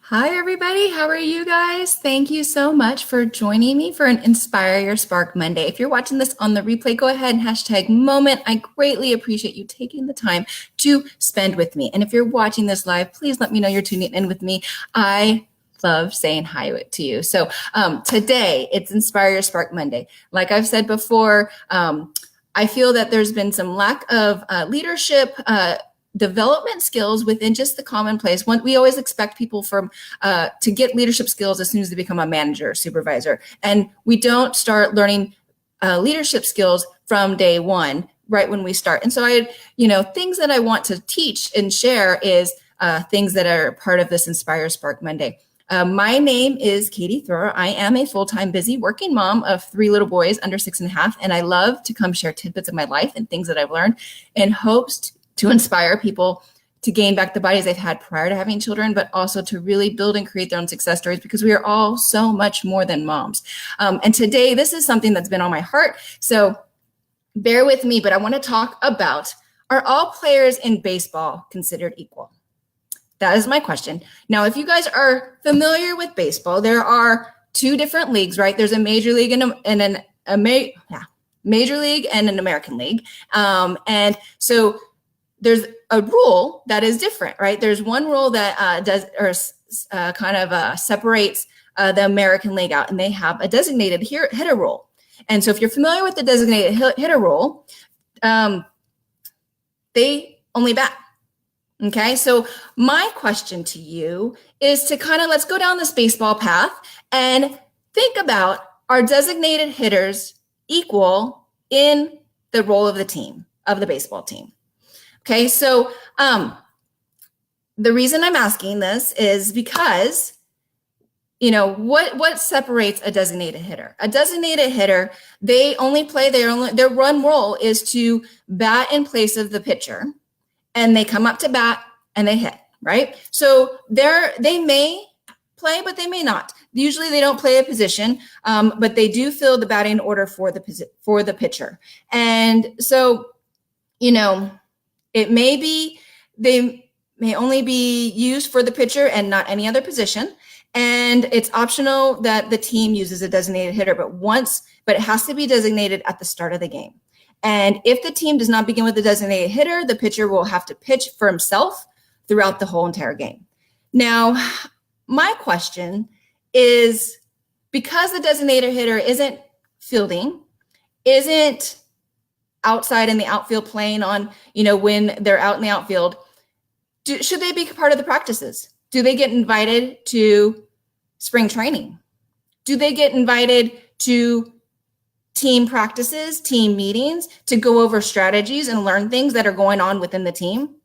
Hi, everybody. How are you guys? Thank you so much for joining me for an Inspire Your Spark Monday. If you're watching this on the replay, go ahead and hashtag moment. I greatly appreciate you taking the time to spend with me. And if you're watching this live, please let me know you're tuning in with me. I love saying hi to you. So today it's Inspire Your Spark Monday. Like I've said before, I feel that there's been some lack of leadership development skills within just the commonplace. We always expect people to get leadership skills as soon as they become a manager or supervisor, and we don't start learning leadership skills from day one, right when we start. And so things that I want to teach and share is things that are part of this Inspire Spark Monday. My name is Katie Thrower. I am a full-time busy working mom of 3 little boys under 6.5, and I love to come share tidbits of my life and things that I've learned in hopes to inspire people to gain back the bodies they've had prior to having children, but also to really build and create their own success stories, because we are all so much more than moms. And today, this is something that's been on my heart, so bear with me, but I want to talk about, are all players in baseball considered equal? That is my question. Now, if you guys are familiar with baseball, there are 2 different leagues, right? There's a major league major league and an American league. And so there's a rule that is different, right? There's one rule that separates the American League out, and they have a designated hitter rule. And so if you're familiar with the designated hitter rule, they only bat. Okay, so my question to you is to let's go down this baseball path and think about, are designated hitters equal in the role of the team, of the baseball team? Okay, so the reason I'm asking this is because, what separates a designated hitter? A designated hitter, they only play, their run role is to bat in place of the pitcher, and they come up to bat and they hit, right? So they may play, but they may not. Usually they don't play a position, but they do fill the batting order for the pitcher. And so, they may only be used for the pitcher and not any other position. And it's optional that the team uses a designated hitter, but it has to be designated at the start of the game. And if the team does not begin with a designated hitter, the pitcher will have to pitch for himself throughout the whole entire game. Now, my question is, because the designated hitter isn't fielding, isn't outside in the outfield playing on, when they're out in the outfield, should they be part of the practices? Do they get invited to spring training? Do they get invited to team practices, team meetings, to go over strategies and learn things that are going on within the team?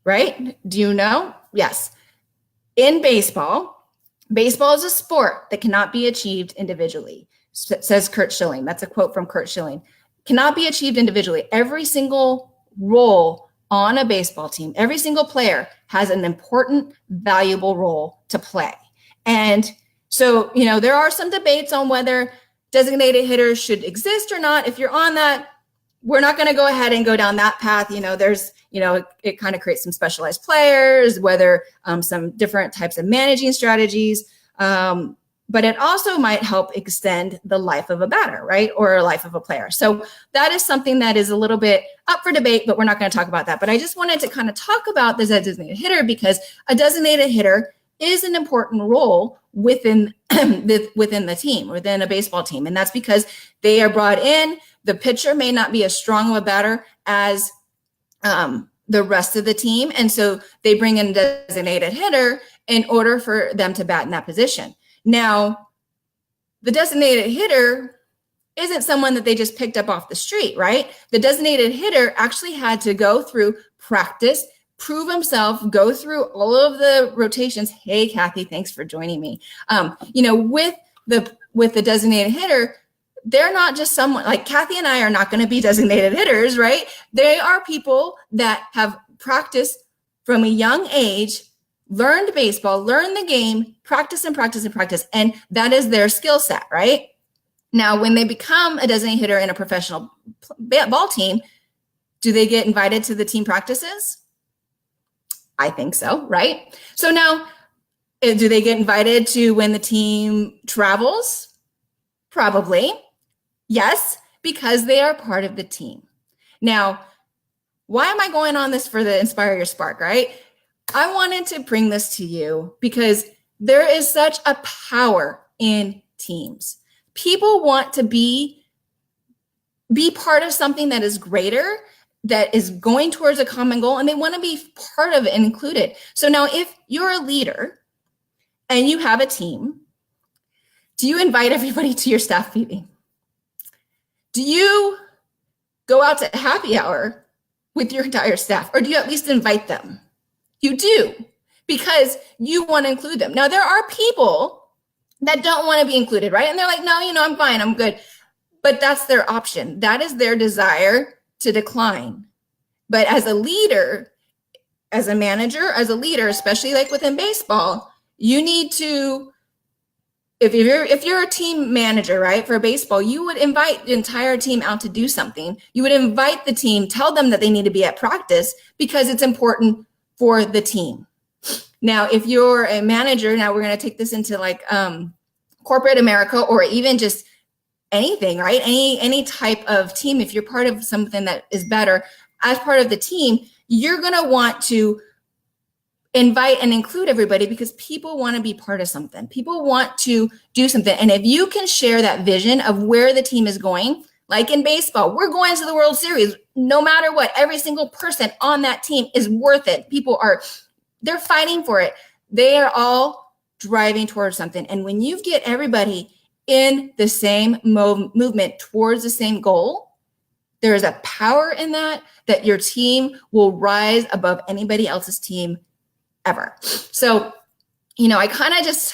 Right? Do you know? Yes. In baseball is a sport that cannot be achieved individually, says Curt Schilling. That's a quote from Curt Schilling. Cannot be achieved individually. Every single role on a baseball team, every single player has an important, valuable role to play. And so, there are some debates on whether designated hitters should exist or not. If you're on that, we're not going to go ahead and go down that path. It kind of creates some specialized players, whether some different types of managing strategies. But it also might help extend the life of a batter, right? Or a life of a player. So that is something that is a little bit up for debate, but we're not going to talk about that. But I just wanted to kind of talk about this designated hitter, because a designated hitter is an important role within the team, within a baseball team. And that's because they are brought in. The pitcher may not be as strong of a batter as the rest of the team. And so they bring in a designated hitter in order for them to bat in that position. Now, the designated hitter isn't someone that they just picked up off the street, right? The designated hitter actually had to go through practice, prove himself, go through all of the rotations. Hey, Kathy, thanks for joining me. With the designated hitter, they're not just someone like Kathy and I are not going to be designated hitters, right? They are people that have practiced from a young age, learned baseball, learned the game, practice and practice and practice. And that is their skill set, right? Now, when they become a designated hitter in a professional ball team, do they get invited to the team practices? I think so, right? So now, do they get invited to when the team travels? Probably. Yes, because they are part of the team. Now, why am I going on this for the Inspire Your Spark, right? I wanted to bring this to you because there is such a power in teams. People want to be part of something that is greater, that is going towards a common goal, and they want to be part of it and included. So now if you're a leader and you have a team, do you invite everybody to your staff meeting? Do you go out to happy hour with your entire staff, or do you at least invite them? You do, because you want to include them. Now, there are people that don't want to be included, right? And they're like, no, I'm fine, I'm good. But that's their option. That is their desire to decline. But as a leader, as a manager, as a leader, especially like within baseball, you need to, if you're a team manager, right, for baseball, you would invite the entire team out to do something. You would invite the team, tell them that they need to be at practice because it's important for the team. Now, if you're a manager, now we're going to take this into like corporate America, or even just anything, right? Any type of team. If you're part of something that is better, as part of the team, you're going to want to invite and include everybody because people want to be part of something. People want to do something. And if you can share that vision of where the team is going, like in baseball, we're going to the World Series, no matter what, every single person on that team is worth it. They're fighting for it. They are all driving towards something. And when you get everybody in the same movement towards the same goal, there is a power in that your team will rise above anybody else's team ever. So, I kind of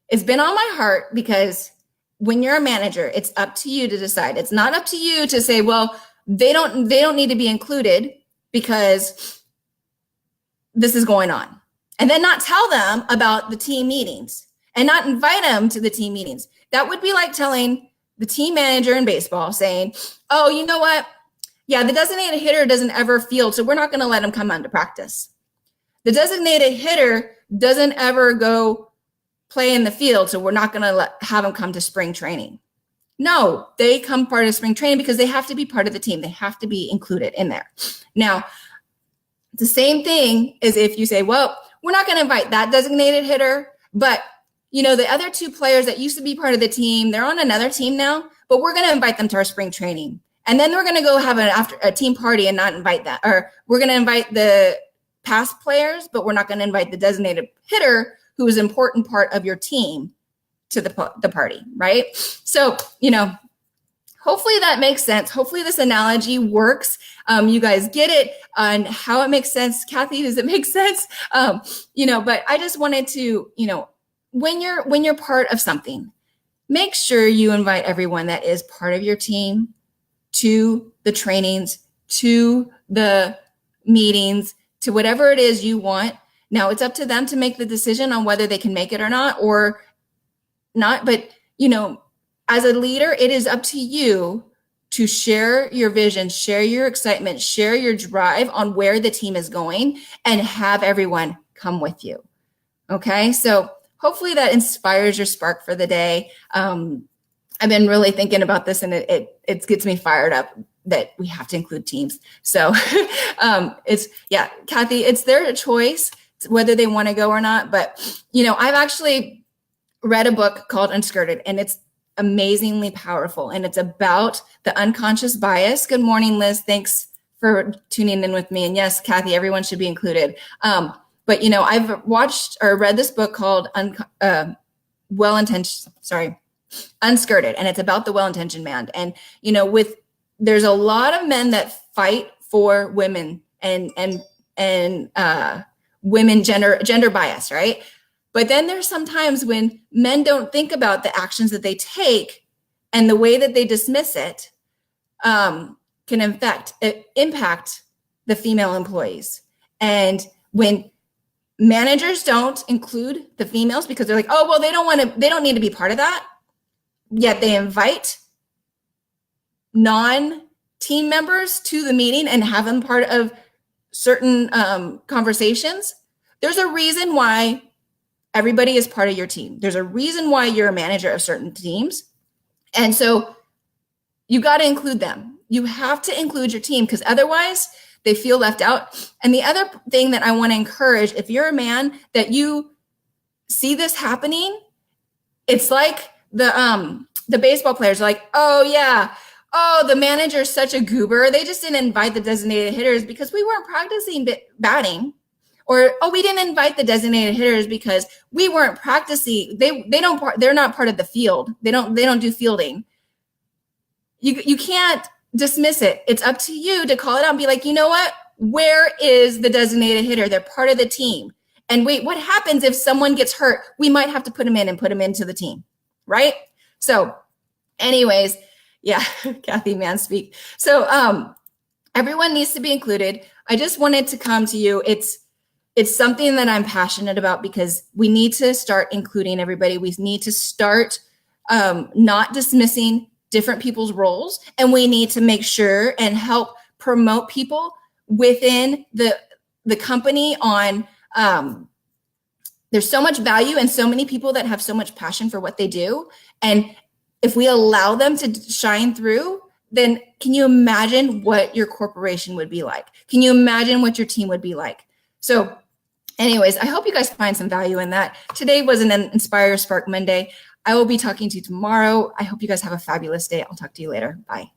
it's been on my heart because when you're a manager, it's up to you to decide. It's not up to you to say, well, they don't need to be included because this is going on. And then not tell them about the team meetings and not invite them to the team meetings. That would be like telling the team manager in baseball saying, oh, you know what? Yeah, the designated hitter doesn't ever field, so we're not going to let him come on to practice. The designated hitter doesn't ever go play in the field, so we're not going to have him come to spring training. No, they come part of spring training because they have to be part of the team. They have to be included in there. Now, the same thing is if you say, well, we're not going to invite that designated hitter, but the other two players that used to be part of the team, they're on another team now, but we're going to invite them to our spring training. And then we're going to go have a team party and not invite that. Or we're going to invite the past players, but we're not going to invite the designated hitter, who is an important part of your team, to the party, right? So, hopefully that makes sense. Hopefully this analogy works. You guys get it on how it makes sense. Kathy, does it make sense? But I just wanted to, when you're part of something, make sure you invite everyone that is part of your team to the trainings, to the meetings, to whatever it is you want. Now it's up to them to make the decision on whether they can make it or not. But as a leader, it is up to you to share your vision, share your excitement, share your drive on where the team is going, and have everyone come with you. Okay, so hopefully that inspires your spark for the day. I've been really thinking about this, and it gets me fired up that we have to include teams. So Kathy, it's their choice whether they want to go or not. But, I've actually read a book called Unskirted, and it's amazingly powerful. And it's about the unconscious bias. Good morning, Liz. Thanks for tuning in with me. And yes, Kathy, everyone should be included. But, I've watched or read this book called Unskirted, and it's about the well-intentioned man. And, there's a lot of men that fight for women and women gender bias, right? But then there's sometimes when men don't think about the actions that they take, and the way that they dismiss it can impact the female employees. And when managers don't include the females because they're like, oh, well, they don't need to be part of that, yet they invite non-team members to the meeting and have them part of certain conversations, there's a reason why everybody is part of your team. There's a reason why you're a manager of certain teams. And so you got to include them. You have to include your team because otherwise they feel left out. And the other thing that I want to encourage, if you're a man that you see this happening, it's like the baseball players are like, oh yeah, oh, the manager's such a goober. They just didn't invite the designated hitters because we weren't practicing batting. Or, oh, we didn't invite the designated hitters because we weren't practicing. They're not part of the field. They don't do fielding. You can't dismiss it. It's up to you to call it out and be like, you know what? Where is the designated hitter? They're part of the team. And wait, what happens if someone gets hurt? We might have to put them in and put them into the team, right? So anyways, yeah, Kathy Manspeak. So everyone needs to be included. I just wanted to come to you. It's something that I'm passionate about because we need to start including everybody. We need to start not dismissing different people's roles, and we need to make sure and help promote people within the company on there's so much value and so many people that have so much passion for what they do. And if we allow them to shine through, then can you imagine what your corporation would be like? Can you imagine what your team would be like? So anyways, I hope you guys find some value in that. Today was an Inspire Spark Monday. I will be talking to you tomorrow. I hope you guys have a fabulous day. I'll talk to you later. Bye.